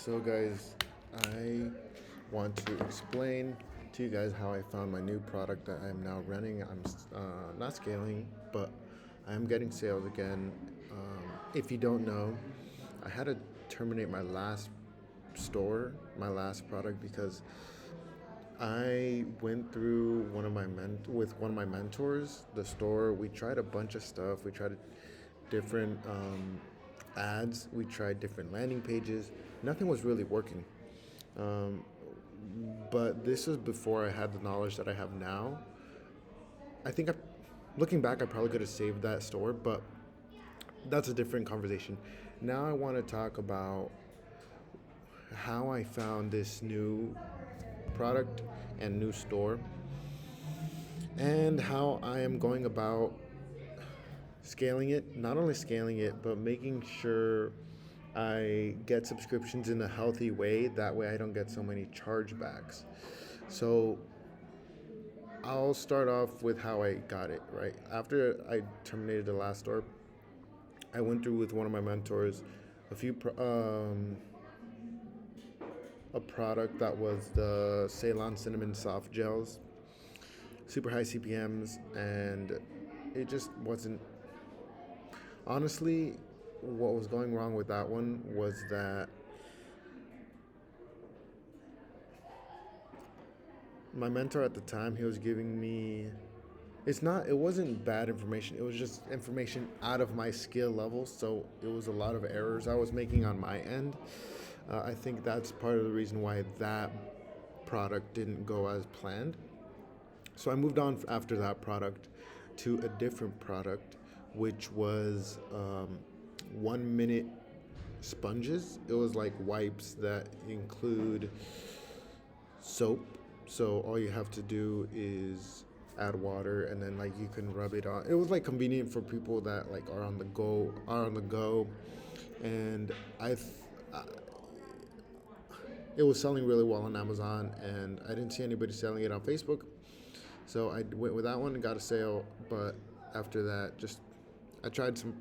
So, guys, I want to explain to you guys how I found my new product that I am now running. I'm not scaling, but I am getting sales again. If you don't know, I had to terminate my last store, my last product, because I went through with one of my mentors, the store. We tried a bunch of stuff. We tried different ads. We tried different landing pages. Nothing was really working. Um, but this was before I had the knowledge that I have now. I think, looking back, I probably could have saved that store, but that's a different conversation. Now I want to talk about how I found this new product and new store, and how I am going about scaling it. Not only scaling it, but making sure I get subscriptions in a healthy way. That way I don't get so many chargebacks. So I'll start off with how I got it, right? After I terminated the last store, I went through with one of my mentors a few a product that was the Ceylon cinnamon soft gels, super high CPMs, and it just wasn't. Honestly, what was going wrong with that one was that my mentor at the time, he was giving me, it wasn't bad information, it was just information out of my skill level. So it was a lot of errors I was making on my end. I think that's part of the reason why that product didn't go as planned. So I moved on after that product to a different product, which was 1 minute sponges. It was like wipes that include soap. So all you have to do is add water, and then like you can rub it on. It was like convenient for people that like are on the go, and it was selling really well on Amazon, and I didn't see anybody selling it on Facebook. So I went with that one and got a sale. But after that, just I tried some,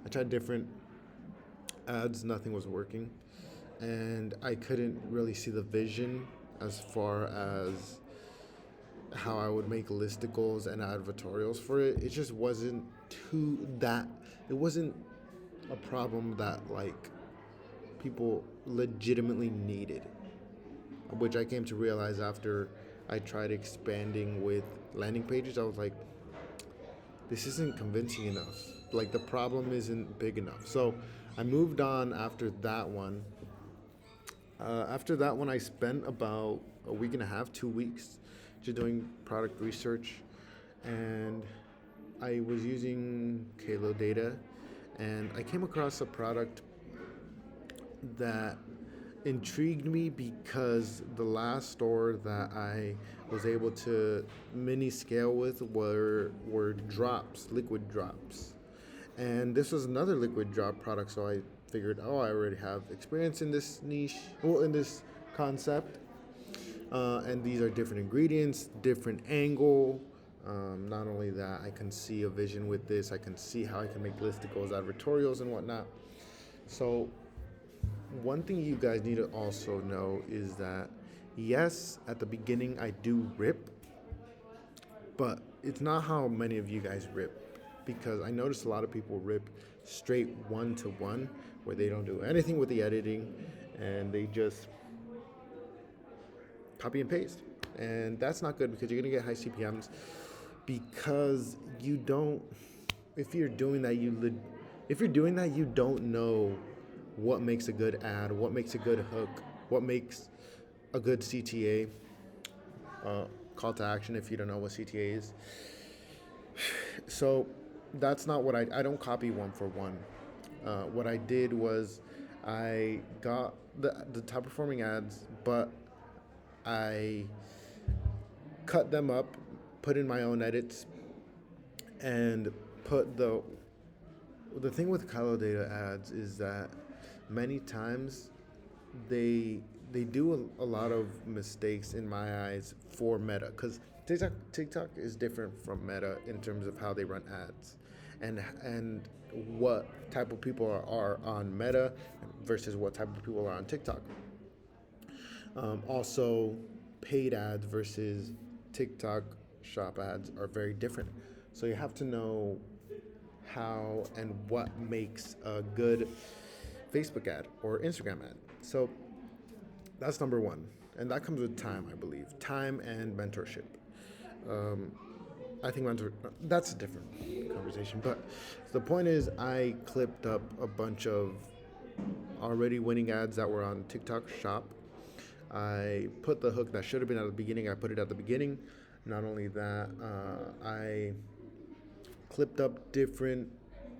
I tried different ads. Nothing was working, and I couldn't really see the vision as far as how I would make listicles and advertorials for it. It just wasn't too that. It wasn't a problem that like people legitimately needed, which I came to realize after I tried expanding with landing pages. I was like, this isn't convincing enough. Like the problem isn't big enough. So I moved on after that one. After that one, I spent about a week and a half, 2 weeks, just doing product research, and I was using Kalo data, and I came across a product that intrigued me because the last store that I was able to mini scale with were drops, liquid drops. And this was another liquid drop product, so I figured, oh, I already have experience in this niche, well, in this concept. And these are different ingredients, different angle. Not only that, I can see a vision with this. I can see how I can make listicles, advertorials, and whatnot. So one thing you guys need to also know is that, yes, at the beginning I do rip, but it's not how many of you guys rip. Because I noticed a lot of people rip straight 1-to-1, where they don't do anything with the editing and they just copy and paste. And that's not good, because you're going to get high CPMs, because you don't, if you're doing that, you don't know what makes a good ad, what makes a good hook, what makes a good CTA, call to action, if you don't know what CTA is. So that's not what I don't copy one for one. What I did was I got the top performing ads, but I cut them up, put in my own edits, and put the thing with Kylo data ads is that many times they do a lot of mistakes in my eyes for Meta, because TikTok is different from Meta in terms of how they run ads, and what type of people are on Meta versus what type of people are on TikTok. Also, paid ads versus TikTok shop ads are very different. So you have to know how and what makes a good Facebook ad or Instagram ad. So that's number one. And that comes with time, I believe. Time and mentorship. I think that's a different conversation. But the point is, I clipped up a bunch of already winning ads that were on TikTok Shop. I put the hook that should have been at the beginning. I put it at the beginning. Not only that, I clipped up different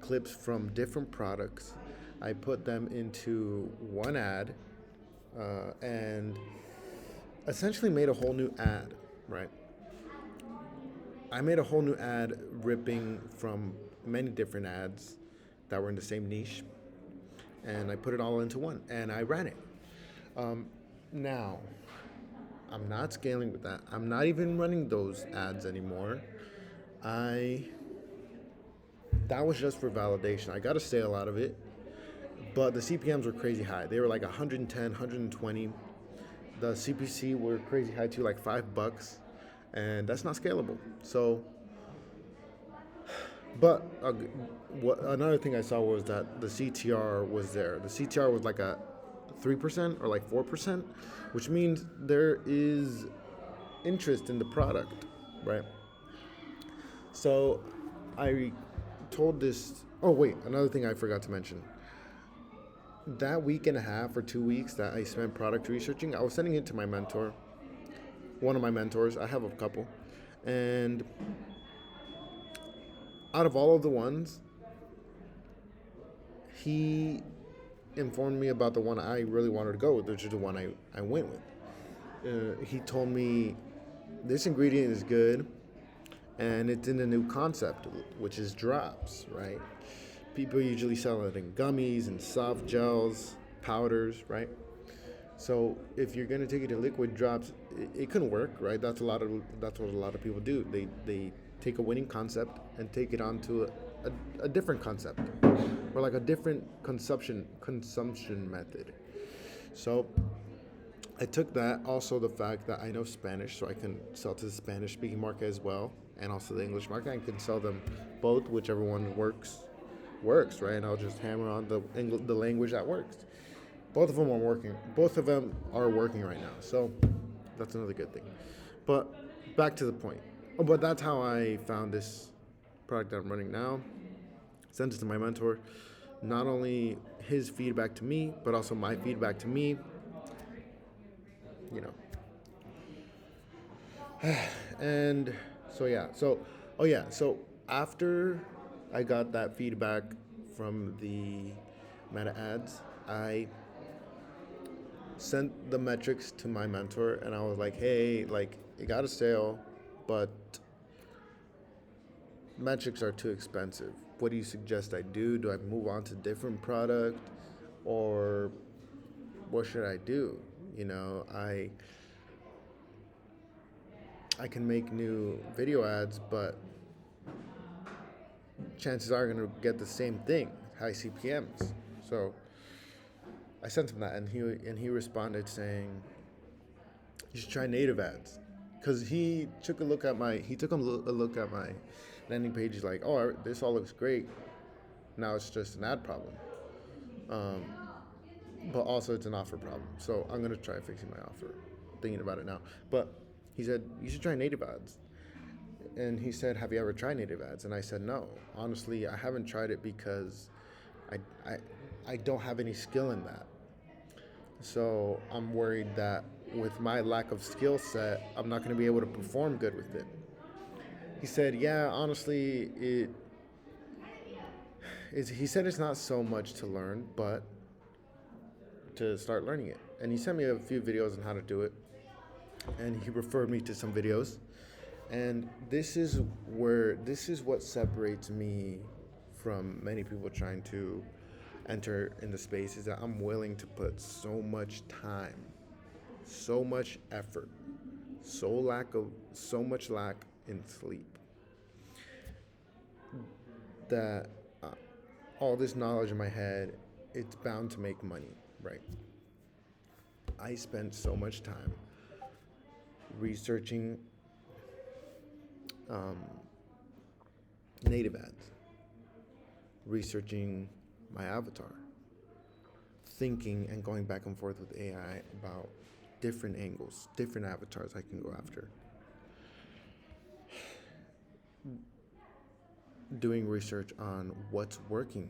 clips from different products. I put them into one ad and essentially made a whole new ad, right? I made a whole new ad ripping from many different ads that were in the same niche, and I put it all into one, and I ran it. Now, I'm not scaling with that. I'm not even running those ads anymore. I That was just for validation. I got a sale out of it, but the CPMs were crazy high. They were like 110, 120. The CPC were crazy high too, like $5, and that's not scalable. So, but another thing I saw was that the CTR was there. The CTR was like a 3% or like 4%, which means there is interest in the product, right? So I told this. Oh, wait, another thing I forgot to mention. That week and a half or 2 weeks that I spent product researching, I was sending it to my mentor, one of my mentors. I have a couple. And out of all of the ones, he informed me about the one I really wanted to go with, which is the one I went with. He told me this ingredient is good and it's in a new concept, which is drops, right? People usually sell it in gummies and soft gels, powders, right? So if you're gonna take it in liquid drops, it can work, right? That's what a lot of people do. They take a winning concept and take it onto a different concept, or like a different consumption method. So I took that, also the fact that I know Spanish, so I can sell to the Spanish-speaking market as well, and also the English market. I can sell them both, whichever one works, right? And I'll just hammer on the language that works. Both of them are working. Both of them are working right now, so that's another good thing. But back to the point. Oh, but that's how I found this product that I'm running now. Sent it to my mentor. Not only his feedback to me, but also my feedback to me. You know, and so yeah. So after I got that feedback from the meta ads, I sent the metrics to my mentor, and I was like, hey, like, it got a sale, but metrics are too expensive. What do you suggest I do? Do I move on to different product, or what should I do? You know, I can make new video ads, but chances are going to get the same thing, high CPMs. So I sent him that, and he responded saying, "You should try native ads," because he took a look at my landing page. He's like, "Oh, this all looks great. Now it's just an ad problem, but also it's an offer problem. So I'm gonna try fixing my offer. Thinking about it now, but." He said, "You should try native ads." And he said, "Have you ever tried native ads?" And I said, "No. Honestly, I haven't tried it because I, I, I don't have any skill in that. So I'm worried that with my lack of skill set, I'm not going to be able to perform good with it." He said, "Yeah, honestly, he said it's not so much to learn, but to start learning it." And he sent me a few videos on how to do it. And he referred me to some videos. And this is what separates me from many people trying to enter in the space, is that I'm willing to put so much time, so much effort, so much lack in sleep, that all this knowledge in my head it's bound to make money, right? I spent so much time researching um, native ads, researching my avatar, thinking and going back and forth with AI about different angles, different avatars I can go after, doing research on what's working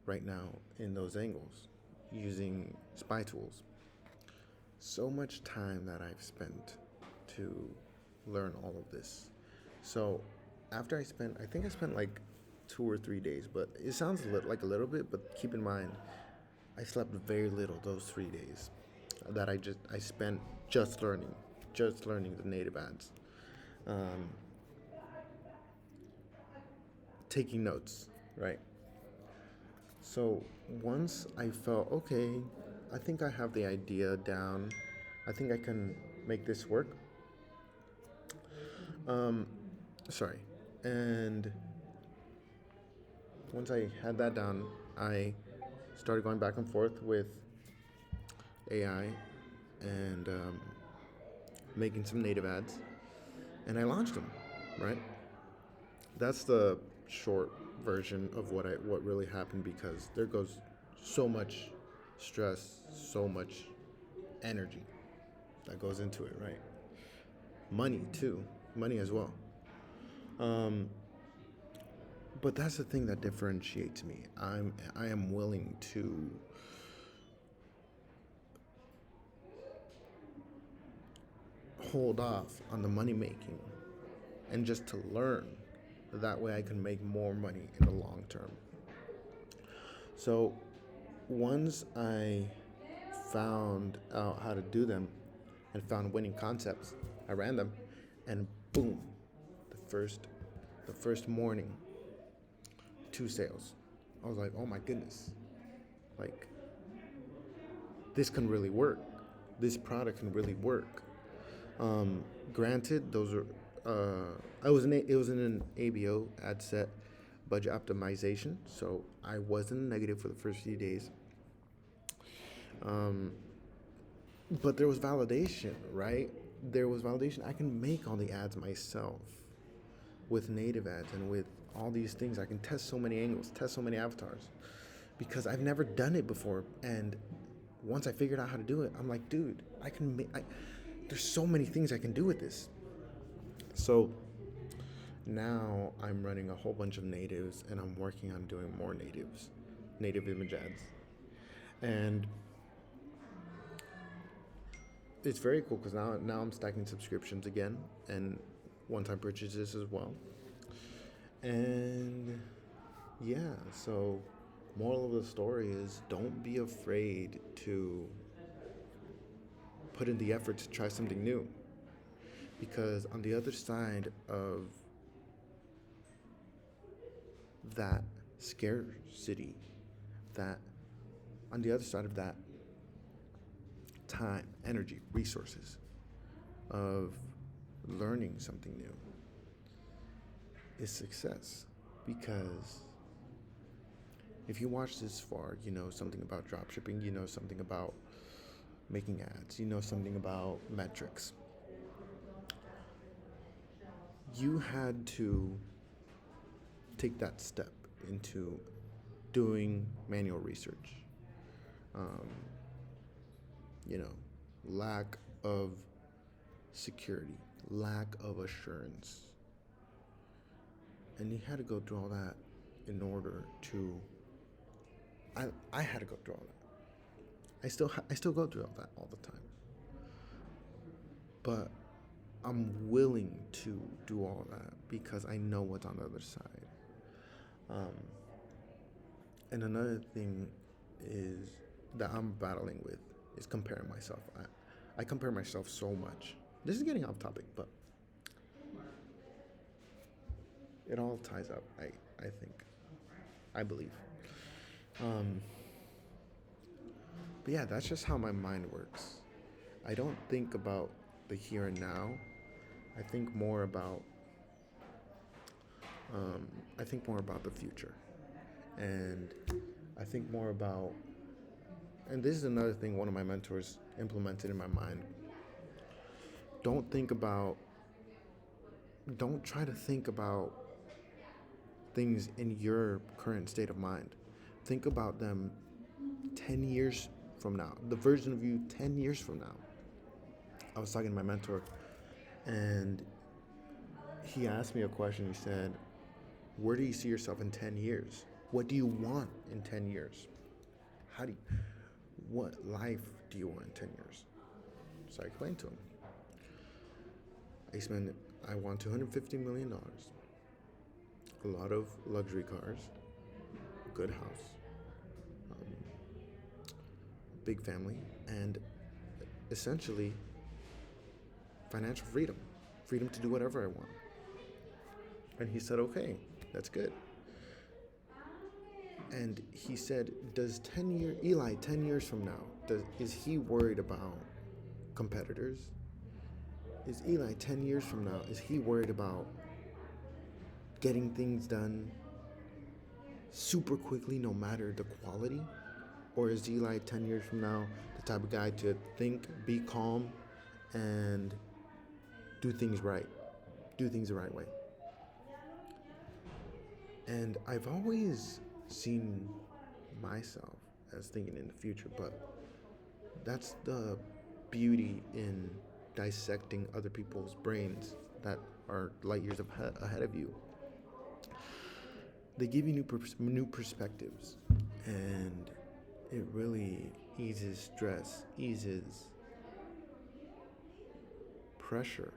right now in those angles, using spy tools. So much time that I've spent to learn all of this. So after I think I spent like 2 or 3 days, but it sounds like a little bit, but keep in mind, I slept very little those 3 days that I spent just learning the native ads, um, taking notes, right? So once I felt okay, I think I have the idea down. I think I can make this work. Um, sorry. And once I had that down, I started going back and forth with AI and making some native ads, and I launched them. Right. That's the short version of what really happened, because there goes so much stress, so much energy that goes into it. Right. Money too, money as well. Um, but that's the thing that differentiates me. I am willing to hold off on the money making and just to learn. That way I can make more money in the long term. So once I found out how to do them and found winning concepts, I ran them, and boom, the first the first morning, 2 sales. I was like, oh my goodness, like this can really work. This product can really work. Granted, those are it was in an ABO ad set budget optimization, so I wasn't negative for the first few days. Um, but there was validation, right? There was validation. I can make all the ads myself with native ads and with all these things. I can test so many angles, test so many avatars, because I've never done it before. And once I figured out how to do it, I'm like, dude, I can make. There's so many things I can do with this. So now I'm running a whole bunch of natives, and I'm working on doing more natives, native image ads, and it's very cool because now I'm stacking subscriptions again and one-time purchases as well. And yeah, so moral of the story is don't be afraid to put in the effort to try something new, because on the other side of that scarcity, that on the other side of that time, energy, resources of learning something new is success. Because if you watch this far, you know something about dropshipping, you know something about making ads, you know something about metrics. You had to take that step into doing manual research. Um, you know, lack of security, lack of assurance. And you had to go through all that in order to. I had to go through all that. I still go through all that all the time. But I'm willing to do all that because I know what's on the other side. Um, and another thing is that I'm battling with is comparing myself. I compare myself so much. This is getting off topic, but it all ties up. I think, I believe. Um, but yeah, that's just how my mind works. I don't think about the here and now. I think more about I think more about the future, and I think more about and this is another thing one of my mentors implemented in my mind. Don't think about, don't try to think about things in your current state of mind. Think about them 10 years from now, the version of you 10 years from now. I was talking to my mentor, and he asked me a question. He said, where do you see yourself in 10 years? What do you want in 10 years? What life do you want in 10 years? So I explained to him. I want $250 million, a lot of luxury cars, good house, big family, and essentially financial freedom to do whatever I want. And he said, okay, that's good. And he said, Eli, 10 years from now, is he worried about competitors? Is Eli 10 years from now, is he worried about getting things done super quickly no matter the quality? Or is Eli 10 years from now the type of guy to think, be calm, and do things right, do things the right way? And I've always seen myself as thinking in the future, but that's the beauty in dissecting other people's brains that are light years ahead of you. They give you new perspectives, and it really eases stress, eases pressure.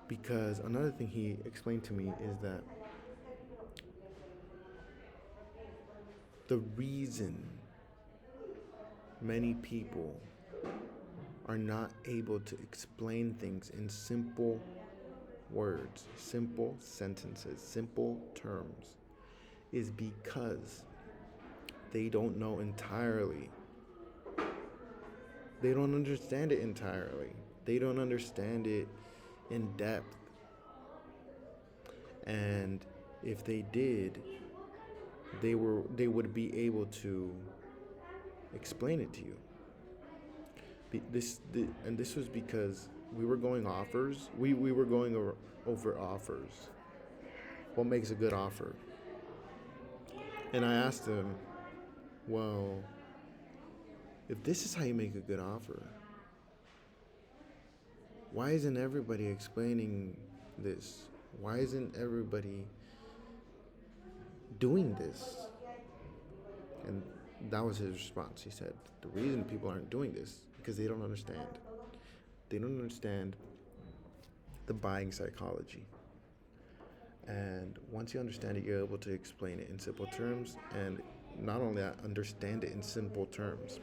Because another thing he explained to me is that the reason many people are not able to explain things in simple words, simple sentences, simple terms, is because they don't know entirely. They don't understand it entirely. They don't understand it in depth. And if they did, they would be able to explain it to you. And this was because we were going offers. We were going over offers. What makes a good offer? And I asked him, well, if this is how you make a good offer, why isn't everybody explaining this? Why isn't everybody doing this? And that was his response. He said, the reason people aren't doing this is because they don't understand. They don't understand the buying psychology. And once you understand it, you're able to explain it in simple terms, and not only that, understand it in simple terms.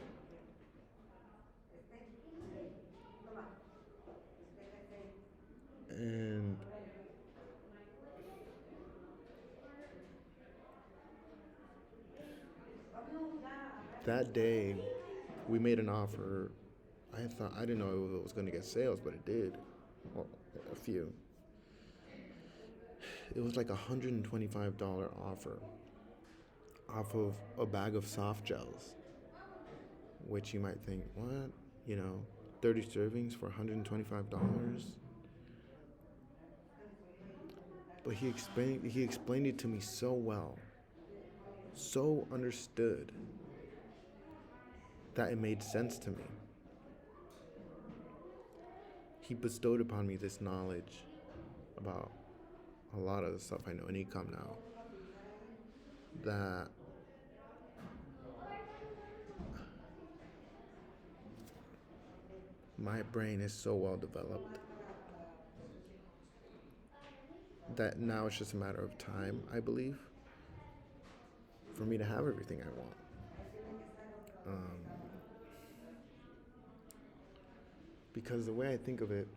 And that day, we made an offer. I didn't know if it was going to get sales, but it did. Well, a few. It was like $125 offer off of a bag of soft gels, which you might think, what? 30 servings for $125? But he explained it to me so well, so understood, that it made sense to me. He bestowed upon me this knowledge about a lot of the stuff I know in Ecom now, that my brain is so well developed that now it's just a matter of time, I believe, for me to have everything I want. Because the way I think of it,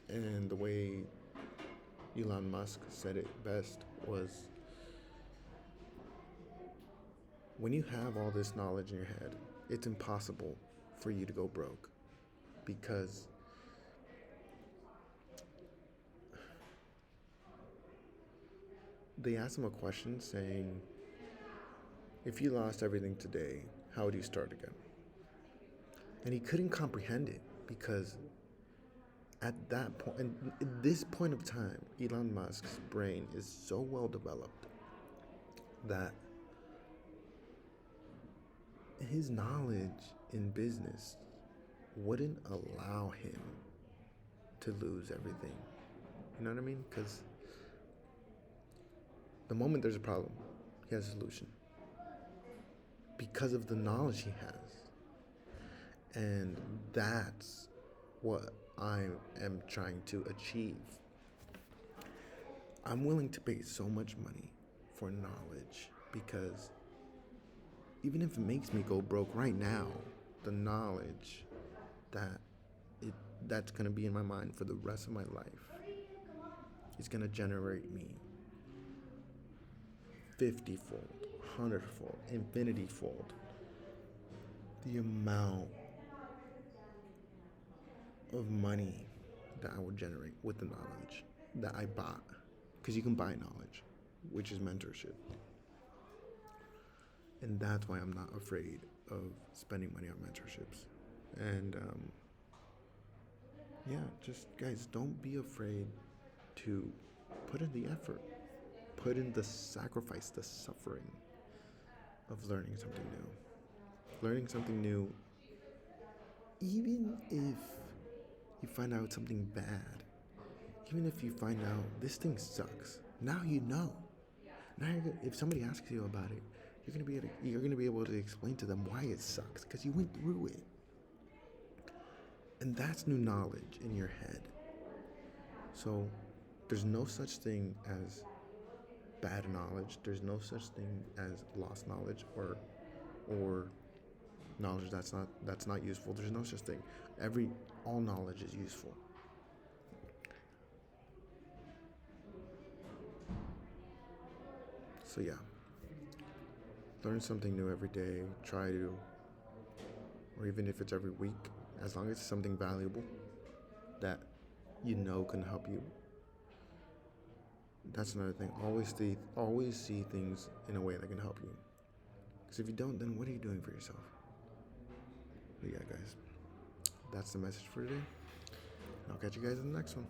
and the way Elon Musk said it best, was when you have all this knowledge in your head, it's impossible for you to go broke. Because they asked him a question saying, if you lost everything today, How do you start again? And he couldn't comprehend it because at that point, at this point of time, Elon Musk's brain is so well developed that his knowledge in business wouldn't allow him to lose everything. You know what I mean? Because the moment there's a problem, he has a solution because of the knowledge he has. And that's what I am trying to achieve. I'm willing to pay so much money for knowledge because even if it makes me go broke right now, the knowledge that that's going to be in my mind for the rest of my life is going to generate me 50-fold, 100-fold, infinity-fold the amount of money that I would generate with the knowledge that I bought. Because you can buy knowledge, which is mentorship. And that's why I'm not afraid of spending money on mentorships. And yeah, just guys, don't be afraid to put in the effort, put in the sacrifice, the suffering of learning something new. Learning something new, even if you find out something bad, even if you find out this thing sucks, now you know. Now, if somebody asks you about it, you're gonna be able to explain to them why it sucks because you went through it, and that's new knowledge in your head. So, there's no such thing as bad knowledge. There's no such thing as lost knowledge or knowledge that's not useful. There's no such thing. All knowledge is useful. So yeah, learn something new every day. Try to, or even if it's every week, as long as it's something valuable that you know can help you. That's another thing. Always see things in a way that can help you. Because if you don't, then what are you doing for yourself? But yeah, guys, that's the message for today. I'll catch you guys in the next one.